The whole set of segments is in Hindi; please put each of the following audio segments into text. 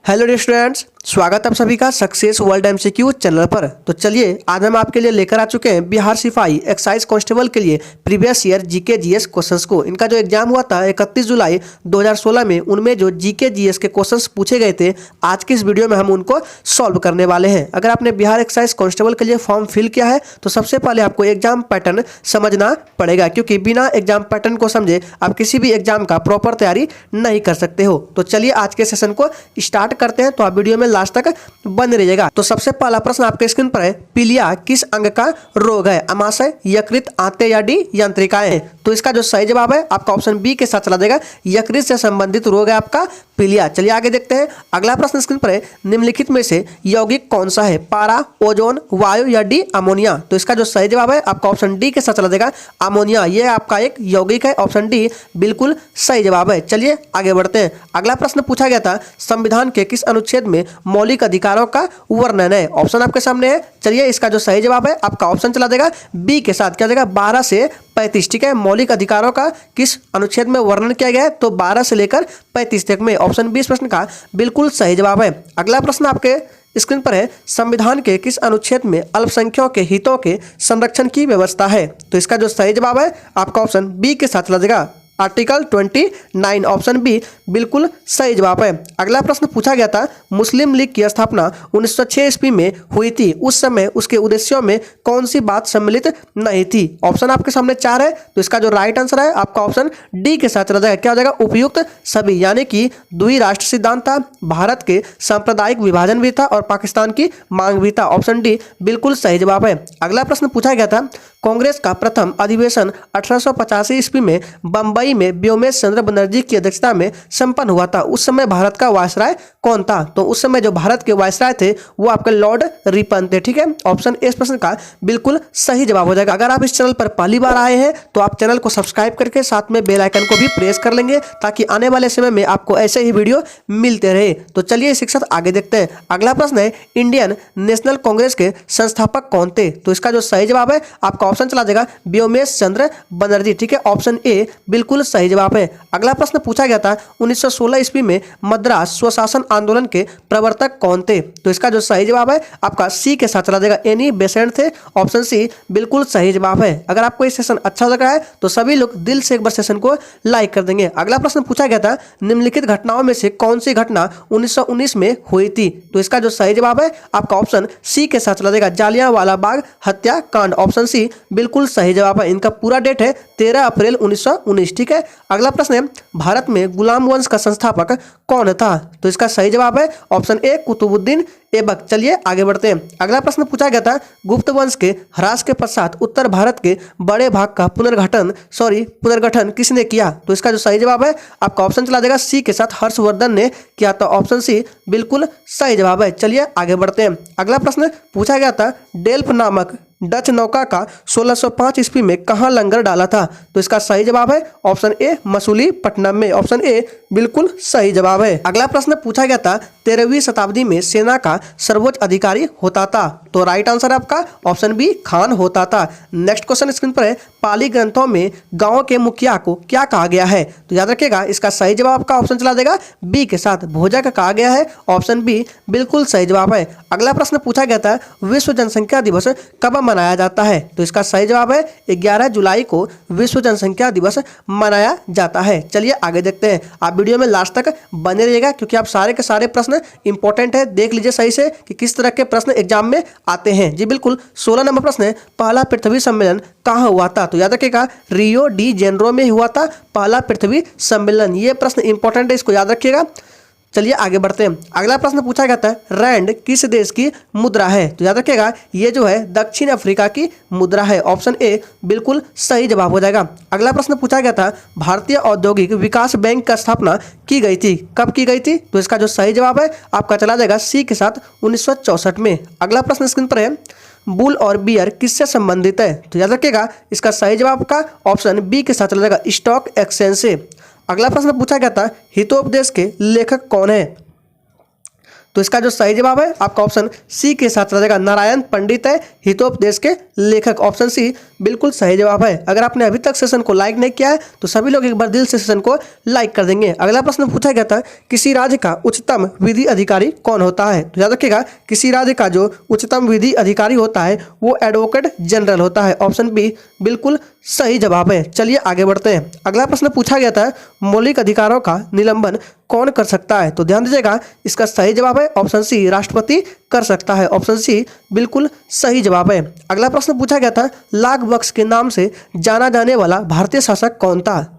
हेलो स्टूडेंट्स, स्वागत है आप सभी का सक्सेस वर्ल्ड एमसीक्यू चैनल पर। तो चलिए आज हम आपके लिए लेकर आ चुके हैं बिहार सिपाही एक्साइज कांस्टेबल के लिए previous year GK GS questions को। इनका जो एग्जाम हुआ था 31 जुलाई 2016 में, उनमें जो जीके जीएस के क्वेश्चंस पूछे गए थे, आज की इस वीडियो में हम उनको सॉल्व करने वाले हैं। अगर आपने बिहार एक्साइज कांस्टेबल के लिए फॉर्म फिल किया है तो सबसे पहले आपको एग्जाम पैटर्न समझना पड़ेगा, क्योंकि बिना एग्जाम पैटर्न को समझे आप किसी भी एग्जाम का प्रॉपर तैयारी नहीं कर सकते हो। तो चलिए आज के सेशन को स्टार्ट करते हैं, तो आप वीडियो में लास्ट तक बने रहिएगा। तो सबसे पहला प्रश्न आपके स्क्रीन पर है, पीलिया किस अंग का रोग है? अमाशय, यकृत, आंतें या डी यंत्रिकाएं? तो इसका जो सही जवाब है आपका ऑप्शन बी के साथ चला जाएगा, यकृत से संबंधित रोग है आपका पीलिया। चलिए आगे देखते हैं। अगला प्रश्न स्क्रीन पर है, निम्नलिखित में से यौगिक कौन सा है? पारा, ओजोन, वायु या डी अमोनिया? तो इसका जो सही जवाब है आपका ऑप्शन डी के साथ चला जाएगा, अमोनिया। यह आपका एक यौगिक है, ऑप्शन डी बिल्कुल सही जवाब है। चलिए आगे बढ़ते हैं। अगला प्रश्न पूछा गया था, संविधान के किस अनुच्छेद में मौलिक अधिकारों का वर्णन है? ऑप्शन आपके सामने है। चलिए इसका जो सही जवाब है आपका ऑप्शन चला जाएगा बी के साथ, क्या जाएगा 12 से 35। ठीक है, मौलिक अधिकारों का किस अनुच्छेद में वर्णन किया गया है? तो 12 से लेकर 35 तक में। ऑप्शन बी इस प्रश्न का बिल्कुल सही जवाब है। अगला प्रश्न आपके स्क्रीन पर है, संविधान के किस अनुच्छेद में अल्पसंख्यकों के हितों के संरक्षण की व्यवस्था है? तो इसका जो सही जवाब है आपका ऑप्शन बी के साथ चला जाएगा, आर्टिकल 29। ऑप्शन बी बिल्कुल सही जवाब है। अगला प्रश्न पूछा गया था, मुस्लिम लीग की स्थापना 1906 ईस्वी में हुई थी, उस समय उसके उद्देश्यों में कौन सी बात सम्मिलित नहीं थी? ऑप्शन आपके सामने 4 है, तो इसका जो राइट आंसर है आपका ऑप्शन डी के साथ चला जाएगा, क्या हो जाएगा उपयुक्त सभी, यानी कि द्विराष्ट्र सिद्धांत था, भारत के सांप्रदायिक विभाजन भी था और पाकिस्तान की मांग भी था। ऑप्शन डी बिल्कुल सही जवाब है। अगला प्रश्न पूछा गया था, कांग्रेस का प्रथम अधिवेशन 1885 ईस्वी में बंबई में व्योमेश चंद्र बनर्जी की अध्यक्षता में संपन्न हुआ था, उस समय भारत का वायसराय कौन था? तो उस समय जो भारत के वायसराय थे वो आपके लॉर्ड रिपन थे। ठीक है, ऑप्शन ए इस प्रश्न का बिल्कुल सही जवाब हो जाएगा। अगर आप इस चैनल पर पहली बार आए हैं तो आप चैनल को सब्सक्राइब करके साथ में बेल आइकन को भी प्रेस कर लेंगे, ताकि आने वाले समय में आपको ऐसे ही वीडियो मिलते रहे। तो चलिए शिक्षक आगे देखते हैं। अगला प्रश्न है, इंडियन नेशनल कांग्रेस के संस्थापक कौन थे? तो इसका जो सही जवाब है आपका ऑप्शन चला जाएगा व्योमेश चंद्र बनर्जी। ठीक है, ऑप्शन ए बिल्कुल सही जवाब है। अगला प्रश्न पूछा गया था, 1916 ईस्वी में मद्रास स्वशासन आंदोलन के प्रवर्तक कौन थे? तो इसका जो सही जवाब है आपका सी के साथ चला जाएगा, एनी बेसेंट थे। ऑप्शन सी बिल्कुल सही जवाब है। अगर आपको ये सेशन अच्छा लग रहा है तो सभी लोग दिल से एक बार सेशन को लाइक कर देंगे। अगला प्रश्न पूछा गया था, निम्नलिखित घटनाओं में से कौन सी घटना 1919 में हुई थी? तो इसका जो सही जवाब है आपका ऑप्शन सी के साथ चला जाएगा, जालियांवाला बाग हत्याकांड। ऑप्शन सी बिल्कुल सही जवाब है। इनका पूरा डेट है 13 अप्रैल 1919। ठीक है, अगला प्रश्न है, भारत में गुलाम वंश का संस्थापक कौन था? तो इसका सही जवाब है ऑप्शन ए कुतुबुद्दीन ऐबक। चलिए आगे बढ़ते हैं। अगला प्रश्न पूछा गया था, गुप्त वंश के ह्रास के पश्चात उत्तर भारत के बड़े भाग का पुनर्गठन किसने किया? तो इसका जो सही जवाब है आपका ऑप्शन चला जाएगा सी के साथ, हर्षवर्धन ने किया था। ऑप्शन सी बिल्कुल सही जवाब है। चलिए आगे बढ़ते हैं। अगला प्रश्न पूछा गया था, डेल्फ नामक डच नौका का 1605 ईस्वी में कहां लंगर डाला था? तो इसका सही जवाब है ऑप्शन ए मसूलीपट्टनम में। ऑप्शन ए बिल्कुल सही जवाब है। अगला प्रश्न पूछा गया था, 13वीं शताब्दी में सेना का सर्वोच्च अधिकारी होता था? तो राइट आंसर आपका ऑप्शन बी खान होता था। नेक्स्ट क्वेश्चन स्क्रीन पर है, पाली ग्रंथों में गांव के मुखिया को क्या कहा गया है? तो याद रखिएगा इसका सही जवाब का ऑप्शन चला देगा बी के साथ, भोजक कहा गया है। ऑप्शन बी बिल्कुल सही जवाब है। अगला प्रश्न पूछा गया था, विश्व जनसंख्या दिवस कब मनाया जाता है? तो इसका सही जवाब है 11 जुलाई को विश्व जनसंख्या दिवस मनाया जाता है। चलिए आगे देखते हैं। आप वीडियो में लास्ट तक बने रहिएगा, क्योंकि आप सारे के सारे प्रश्न इंपॉर्टेंट है। देख लीजिए सही से कि किस तरह के प्रश्न एग्जाम में आते हैं। जी बिल्कुल, 16 नंबर प्रश्न है, पहला पृथ्वी सम्मेलन कहाँ हुआ था? तो याद रखिएगा रियो डी जेनेरो में हुआ था पहला पृथ्वी सम्मेलन। ये प्रश्न इंपॉर्टेंट है, इसको याद रखिएगा। चलिए आगे बढ़ते हैं। अगला प्रश्न पूछा गया था, रैंड किस देश की मुद्रा है? तो याद रखिएगा ये जो है दक्षिण अफ्रीका की मुद्रा है। ऑप्शन ए बिल्कुल सही जवाब हो जाएगा। अगला प्रश्न पूछा गया था, भारतीय औद्योगिक विकास बैंक का स्थापना की गई थी, कब की गई थी? तो इसका जो सही जवाब है आपका चला जाएगा सी के साथ 1964 में। अगला प्रश्न स्क्रीन पर है, बुल और बियर किससे संबंधित है? तो याद रखिएगा इसका सही जवाब का ऑप्शन बी के साथ चला जाएगा, स्टॉक एक्सचेंज से। अगला प्रश्न पूछा गया था, हितोपदेश के लेखक कौन है? तो इसका जो सही जवाब है आपका ऑप्शन सी के साथ रह जाएगा, नारायण पंडित है, हितोपदेश के लेखक। ऑप्शन सी बिल्कुल सही जवाब है। अगर आपने अभी तक सेशन को लाइक नहीं किया है तो सभी लोग एक बार दिल से सेशन को लाइक कर देंगे। अगला प्रश्न पूछा गया था, किसी राज्य का उच्चतम विधि अधिकारी कौन होता है? तो याद रखिएगा, किसी राज्य का जो उच्चतम विधि अधिकारी होता है वो एडवोकेट जनरल होता है। ऑप्शन बी बिल्कुल सही जवाब है। चलिए आगे बढ़ते हैं। अगला प्रश्न पूछा गया था, मौलिक अधिकारों का निलंबन कौन कर सकता है? तो ध्यान दीजिएगा, इसका सही जवाब है ऑप्शन सी, राष्ट्रपति कर सकता है। ऑप्शन सी बिल्कुल सही जवाब है। अगला प्रश्न पूछा गया था, लाख बख्श के नाम से जाना जाने वाला भारतीय शासक कौन था?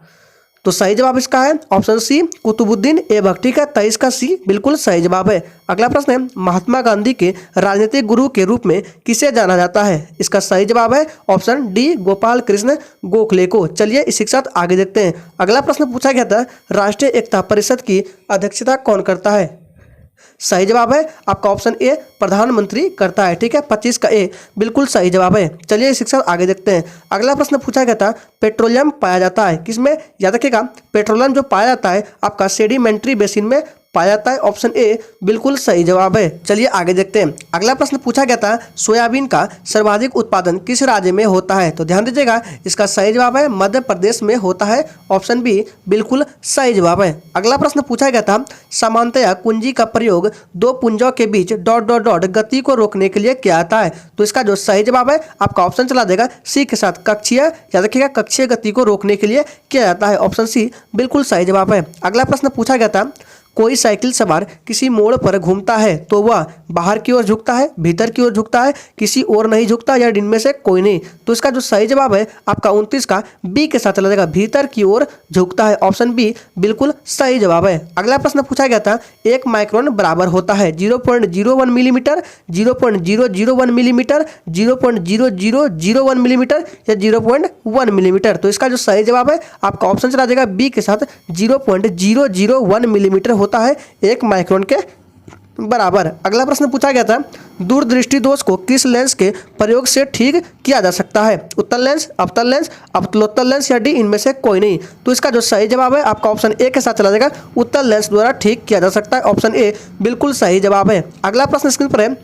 तो सही जवाब इसका है ऑप्शन सी, कुतुबुद्दीन ऐबक। ठीक है, 23 का सी बिल्कुल सही जवाब है। अगला प्रश्न है, महात्मा गांधी के राजनीतिक गुरु के रूप में किसे जाना जाता है? इसका सही जवाब है ऑप्शन डी, गोपाल कृष्ण गोखले को। चलिए इसी के साथ आगे देखते हैं। अगला प्रश्न पूछा गया था, राष्ट्रीय एकता परिषद की अध्यक्षता कौन करता है? सही जवाब है आपका ऑप्शन ए, प्रधानमंत्री करता है। ठीक है, 25 का ए बिल्कुल सही जवाब है। चलिए इसी के साथ आगे देखते हैं। अगला प्रश्न पूछा गया था, पेट्रोलियम पाया जाता है किसमें? याद रखिएगा, पेट्रोलियम जो पाया जाता है आपका सेडिमेंट्री बेसिन में पाया जाता है। ऑप्शन ए बिल्कुल सही जवाब है। चलिए आगे देखते हैं। अगला प्रश्न पूछा गया था, सोयाबीन का सर्वाधिक उत्पादन किस राज्य में होता है? तो ध्यान दीजिएगा, इसका सही जवाब है मध्य प्रदेश में होता है। ऑप्शन बी बिल्कुल सही जवाब है। अगला प्रश्न पूछा गया था, सामान्यतया कुंजी का प्रयोग दो पुंजों के बीच ... गति को रोकने के लिए किया जाता है। तो इसका जो सही जवाब है आपका ऑप्शन चला देगा सी के साथ, कक्षीय। याद रखिएगा, कक्षीय गति को रोकने के लिए किया जाता है। ऑप्शन सी बिल्कुल सही जवाब है। अगला प्रश्न पूछा गया था, कोई साइकिल सवार किसी मोड़ पर घूमता है तो वह बाहर की ओर झुकता है, भीतर की ओर झुकता है, किसी और नहीं झुकता, या इनमें से कोई नहीं? तो इसका जो सही जवाब है आपका 29 का बी के साथ चला जाएगा, भीतर की ओर झुकता है। ऑप्शन बी बिल्कुल सही जवाब है। अगला प्रश्न पूछा गया था, 1 माइक्रोन बराबर होता है 0.01 मिलीमीटर, 0.001 मिलीमीटर, 0.0001 मिलीमीटर या 0.1 मिलीमीटर? तो इसका जो सही जवाब है आपका ऑप्शन चला जाएगा बी के साथ, 0.001 मिलीमीटर होता है 1 माइक्रोन के बराबर। अगला प्रश्न पूछा गया था, दूरदृष्टि दोष को किस लेंस के प्रयोग से ठीक किया जा सकता है? उत्तल लेंस, अवतल लेंस, अवतलोत्तल लेंस या डी इनमें से कोई नहीं? तो इसका जो सही जवाब है आपका ऑप्शन ए के साथ चला जाएगा, उत्तल लेंस द्वारा ठीक किया जा सकता है। ऑप्शन ए बिल्कुल सही जवाब है। अगला प्रश्न स्क्रीन पर है,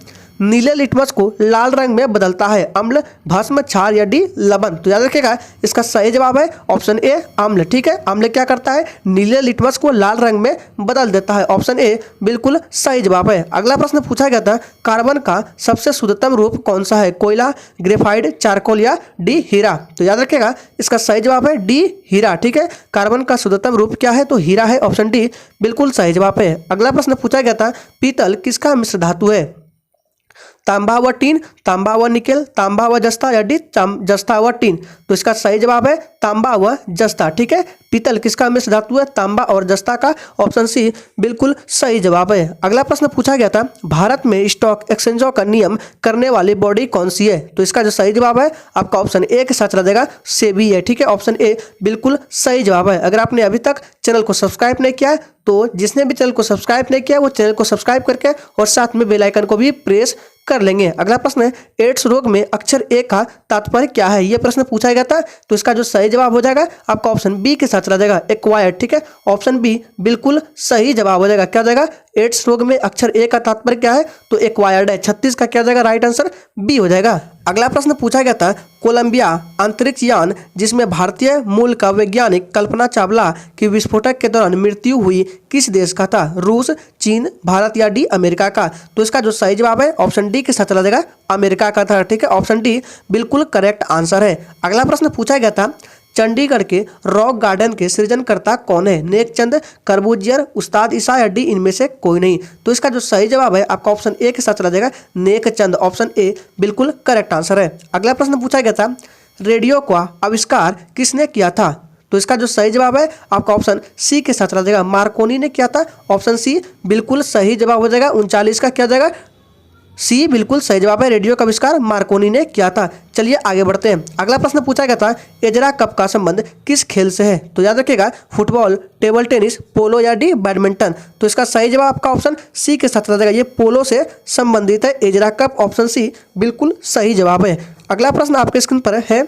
नीले लिटमस को लाल रंग में बदलता है अम्ल, भस्म, क्षार या डी लवण? तो याद रखिएगा, इसका सही जवाब है ऑप्शन ए, अम्ल। ठीक है, अम्ल क्या करता है? नीले लिटमस को लाल रंग में बदल देता है। ऑप्शन ए बिल्कुल सही जवाब है। अगला प्रश्न पूछा गया था, कार्बन का सबसे शुद्धतम रूप कौन सा है? कोयला, ग्रेफाइट, चारकोल या डी हीरा? तो याद रखिएगा, इसका सही जवाब है डी हीरा। ठीक है, कार्बन का शुद्धतम रूप क्या है? तो हीरा है। ऑप्शन डी बिल्कुल सही जवाब है। अगला प्रश्न पूछा गया था, पीतल किसका मिश्र धातु है? तांबा व टीन, तांबा व निकेल, तांबा व जस्ता या डी जस्ता व टीन? तो इसका सही जवाब है तांबा व जस्ता। ठीक है, पीतल किसका मिश्र धातु है? तांबा और जस्ता का। ऑप्शन सी बिल्कुल सही जवाब है। अगला प्रश्न पूछा गया था, भारत में स्टॉक एक्सचेंजों का नियम करने वाली बॉडी कौन सी है? तो इसका जो सही जवाब है आपका ऑप्शन ए के साथ चला जाएगा, सेबी है। ठीक है, ऑप्शन ए बिल्कुल सही जवाब है। अगर आपने अभी तक चैनल को सब्सक्राइब नहीं किया तो जिसने भी चैनल को सब्सक्राइब नहीं किया वो चैनल को सब्सक्राइब करके और साथ में बेल आइकन को भी प्रेस कर लेंगे। अगला प्रश्न है, एड्स रोग में अक्षर ए का तात्पर्य क्या है? यह प्रश्न पूछा गया था। तो इसका जो सही जवाब हो जाएगा आपका ऑप्शन बी के साथ चला जाएगा, एक्वायर्ड। ठीक है, ऑप्शन बी बिल्कुल सही जवाब हो जाएगा। क्या हो जाएगा? एड्स रोग में अक्षर ए का तात्पर्य क्या है? तो एक्वायर्ड है। 36 का क्या हो जाएगा? राइट आंसर बी हो जाएगा। अगला प्रश्न पूछा गया था, कोलंबिया अंतरिक्ष यान जिसमें भारतीय मूल का वैज्ञानिक कल्पना चावला की विस्फोटक के दौरान मृत्यु हुई किस देश का था? रूस, चीन, भारत या डी अमेरिका का? तो इसका जो सही जवाब है ऑप्शन डी के साथ चला जाएगा, अमेरिका का था। ठीक है, ऑप्शन डी बिल्कुल करेक्ट आंसर है। अगला प्रश्न पूछा गया था, चंडीगढ़ के रॉक गार्डन के सृजनकर्ता कौन है? नेकचंद, कर्बूजियर, उस्ताद ईसा या डी इनमें से कोई नहीं? तो इसका जो सही जवाब है आपका ऑप्शन ए के साथ चला जाएगा, नेकचंद। ऑप्शन ए बिल्कुल करेक्ट आंसर है। अगला प्रश्न पूछा गया था, रेडियो का आविष्कार किसने किया था? तो इसका जो सही जवाब है आपका ऑप्शन सी के साथ चला जाएगा, मार्कोनी ने किया था। ऑप्शन सी बिल्कुल सही जवाब हो जाएगा। 39 का क्या जाएगा? सी बिल्कुल सही जवाब है, रेडियो का आविष्कार मार्कोनी ने किया था। चलिए आगे बढ़ते हैं। अगला प्रश्न पूछा गया था, एजरा कप का संबंध किस खेल से है? तो याद रखिएगा, फुटबॉल, टेबल टेनिस, पोलो या डी बैडमिंटन? तो इसका सही जवाब आपका ऑप्शन सी के साथ जाएगा, ये पोलो से संबंधित है एजरा कप। ऑप्शन सी बिल्कुल सही जवाब है। अगला प्रश्न आपके स्क्रीन पर है,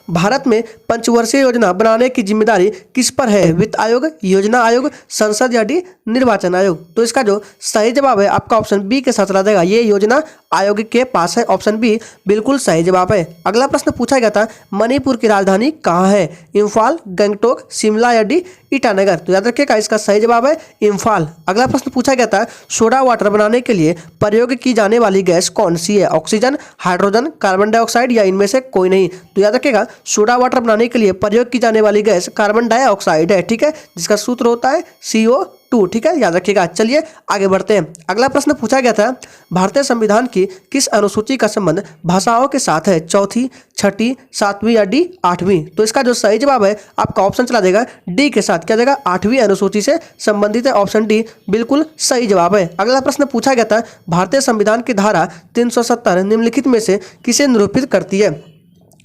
भारत में पंचवर्षीय योजना बनाने की जिम्मेदारी किस पर है? वित्त आयोग, योजना आयोग, संसद या डी निर्वाचन आयोग? तो इसका जो सही जवाब है आपका ऑप्शन बी के साथ चला जाएगा, ये योजना आयोग के पास है। ऑप्शन बी बिल्कुल सही जवाब है। अगला प्रश्न पूछा गया था, मणिपुर की राजधानी कहाँ है? इम्फाल, गंगटोक, शिमला या डी ईटानगर? तो याद रखिएगा इसका सही जवाब है इम्फाल। अगला प्रश्न पूछा गया था, सोडा वाटर बनाने के लिए प्रयोग की जाने वाली गैस कौन सी है? ऑक्सीजन, हाइड्रोजन, कार्बन डाइऑक्साइड या इनमें से कोई नहीं? तो याद रखिएगा सोडा वाटर बनाने के लिए प्रयोग की जाने वाली गैस कार्बन डाइऑक्साइड है, ठीक है, जिसका सूत्र होता है CO2, ठीक है, याद रखिएगा। चलिए आगे बढ़ते हैं। अगला प्रश्न पूछा गया था, भारतीय संविधान की किस अनुसूची का संबंध भाषाओं के साथ है? चौथी, छठी, सातवीं या डी आठवीं? तो इसका जो सही जवाब है आपका ऑप्शन चला देगा डी के साथ, क्या देगा? आठवीं अनुसूची से संबंधित है। ऑप्शन डी बिल्कुल सही जवाब है। अगला प्रश्न पूछा गया था, भारतीय संविधान की धारा 370 निम्नलिखित में से किसे निरूपित करती है?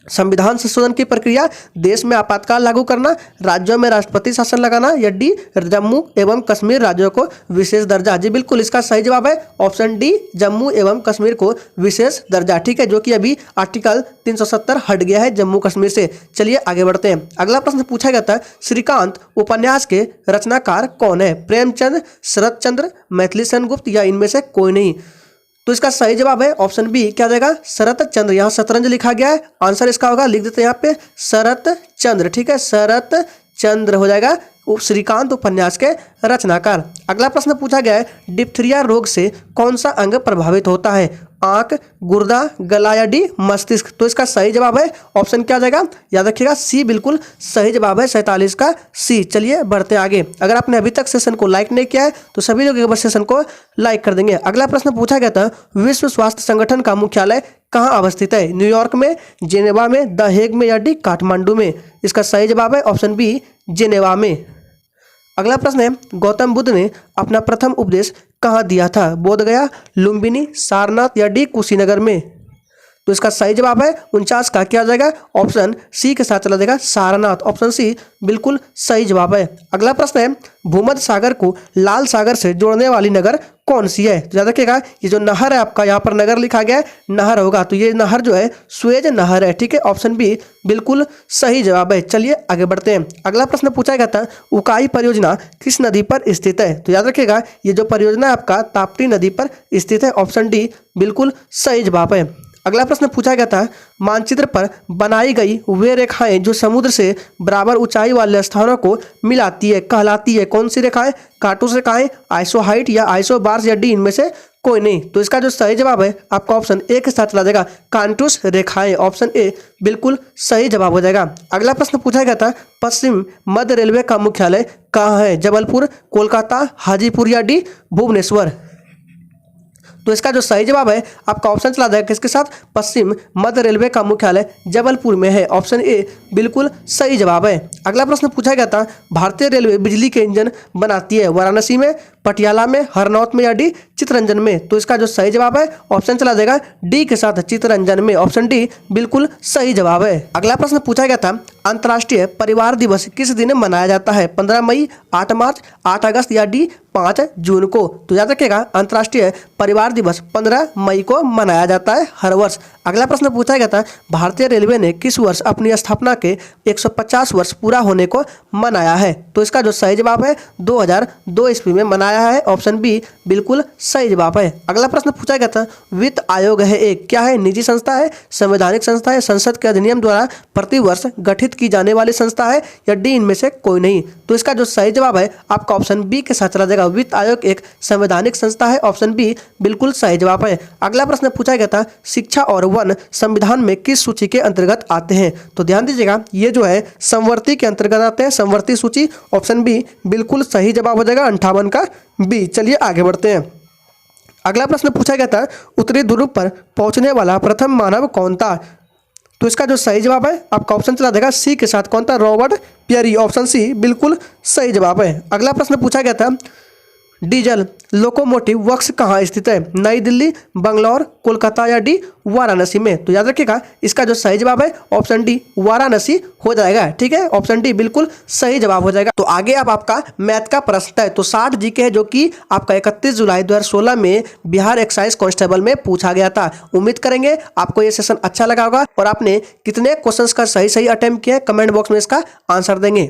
संविधान संशोधन की प्रक्रिया, देश में आपातकाल लागू करना, राज्यों में राष्ट्रपति शासन लगाना या डी जम्मू एवं कश्मीर राज्यों को विशेष दर्जा? जी बिल्कुल इसका सही जवाब है ऑप्शन डी, जम्मू एवं कश्मीर को विशेष दर्जा, ठीक है, जो कि अभी आर्टिकल 370 हट गया है जम्मू कश्मीर से। चलिए आगे बढ़ते हैं। अगला प्रश्न पूछा गया था, श्रीकांत उपन्यास के रचनाकार कौन है? प्रेमचंद, शरत चंद्र, मैथिली सेनगुप्त या इनमें से कोई नहीं? तो इसका सही जवाब है ऑप्शन बी, क्या देगा? शरत चंद्र। यहाँ शतरंज लिखा गया है, आंसर इसका होगा, लिख देते हैं यहाँ पे शरत चंद्र, ठीक है, शरत चंद्र हो जाएगा श्रीकांत उपन्यास के रचनाकार। अगला प्रश्न पूछा गया है, डिप्थीरिया रोग से कौन सा अंग प्रभावित होता है? आंख, गुर्दा, गला या डी मस्तिष्क? तो इसका सही जवाब है ऑप्शन क्या जाएगा? याद रखिएगा सी बिल्कुल सही जवाब है, 47 का सी। चलिए बढ़ते आगे। अगर आपने अभी तक सेशन को लाइक नहीं किया है तो सभी लोग एक बार सेशन को लाइक कर देंगे। अगला प्रश्न पूछा गया था, विश्व स्वास्थ्य संगठन का मुख्यालय कहाँ अवस्थित है? न्यूयॉर्क में, जेनेवा में, द हेग में या डी काठमांडू में? इसका सही जवाब है ऑप्शन बी, जेनेवा में। अगला प्रश्न है, गौतम बुद्ध ने अपना प्रथम उपदेश कहाँ दिया था? बोधगया, लुम्बिनी, सारनाथ या डी कुशीनगर में? तो इसका सही जवाब है 49 का क्या जाएगा? ऑप्शन सी के साथ चला जाएगा, सारनाथ। ऑप्शन सी बिल्कुल सही जवाब है। अगला प्रश्न है, भूमध्य सागर को लाल सागर से जोड़ने वाली नगर कौन सी है? तो याद रखिएगा ये जो नहर है आपका, यहाँ पर नगर लिखा गया है, नहर होगा, तो ये नहर जो है स्वेज नहर है, ठीक है, ऑप्शन बी बिल्कुल सही जवाब है। चलिए आगे बढ़ते हैं। अगला प्रश्न पूछा गया था, उकाई परियोजना किस नदी पर स्थित है? तो याद रखिएगा ये जो परियोजना है आपका ताप्ती नदी पर स्थित है। ऑप्शन डी बिल्कुल सही जवाब है। अगला प्रश्न पूछा गया था, मानचित्र पर बनाई गई वे रेखाएं जो समुद्र से बराबर ऊंचाई वाले स्थानों को मिलाती है कहलाती है कौन सी रेखाएं? कार्टूस रेखाएं, आइसोहाइट या आइसोबार्स या डी इनमें से कोई नहीं? तो इसका जो सही जवाब है आपका ऑप्शन ए के साथ चला जाएगा, कांटूस रेखाएं। ऑप्शन ए बिल्कुल सही जवाब हो जाएगा। अगला प्रश्न पूछा गया था, पश्चिम मध्य रेलवे का मुख्यालय कहाँ है? जबलपुर, कोलकाता, हाजीपुर या डी भुवनेश्वर? तो इसका जो सही जवाब है आपका ऑप्शन चला जाएगा किसके साथ? पश्चिम मध्य रेलवे का मुख्यालय जबलपुर में है। ऑप्शन ए बिल्कुल सही जवाब है। अगला प्रश्न पूछा गया था, भारतीय रेलवे बिजली के इंजन बनाती है वाराणसी में, पटियाला में, हरनौत में या डी चितरंजन में? तो इसका जो सही जवाब है ऑप्शन चला जाएगा डी के साथ, चितरंजन में। ऑप्शन डी बिल्कुल सही जवाब है। अगला प्रश्न पूछा गया था, अंतर्राष्ट्रीय परिवार दिवस किस दिन मनाया जाता है? 15 मई, 8 मार्च, 8 अगस्त या डी 5 जून को? तो याद रखिएगा अंतर्राष्ट्रीय परिवार दिवस 15 मई को मनाया जाता है हर वर्ष। अगला प्रश्न पूछा गया था, भारतीय रेलवे ने किस वर्ष अपनी स्थापना के 150 वर्ष पूरा होने को मनाया है? तो इसका जो सही जवाब है 2002 ईस्वी में मनाया है। ऑप्शन बी बिल्कुल सही जवाब है। अगला प्रश्न पूछा गया था, वित्त आयोग है एक क्या है? निजी संस्था है, संवैधानिक संस्था है, संसद के अधिनियम द्वारा प्रतिवर्ष गठित की जाने वाली संस्था है या डी इनमें से कोई नहीं? तो इसका जो सही जवाब है आपका ऑप्शन बी के साथ चला जाएगा, वित्त आयोग एक संवैधानिक संस्था है। ऑप्शन बी बिल्कुल सही जवाब है। अगला प्रश्न पूछा गया था, शिक्षा और वन संविधान में किस सूची के अंतर्गत आते हैं? तो ध्यान दीजिएगा ये जो है संवर्ती के अंतर्गत आते हैं, संवर्ती सूची। ऑप्शन बी बिल्कुल सही जवाब हो जाएगा, 58 का बी। चलिए आगे बढ़ते हैं। अगला प्रश्न पूछा गया था, उत्तरी ध्रुव पर पहुंचने वाला प्रथम मानव कौन था? तो इसका जो सही जवाब है आपका ऑप्शन चला देगा सी के साथ, कौन था? Robert Peary. ऑप्शन सी बिल्कुल सही जवाब है। अगला प्रश्न पूछा गया था, डीजल लोकोमोटिव वर्क्स कहाँ स्थित है? नई दिल्ली, बंगलौर, कोलकाता या डी वाराणसी में? तो याद रखिएगा इसका जो सही जवाब है ऑप्शन डी वाराणसी हो जाएगा। ठीक है, ऑप्शन डी बिल्कुल सही जवाब हो जाएगा। तो आगे अब आपका मैथ का प्रश्न है, तो 60 जीके है जो कि आपका 31 जुलाई 2016 में बिहार एक्साइज कांस्टेबल में पूछा गया था। उम्मीद करेंगे आपको ये सेशन अच्छा लगा होगा और आपने कितने क्वेश्चंस का सही अटेम्प्ट किया है कमेंट बॉक्स में इसका आंसर देंगे।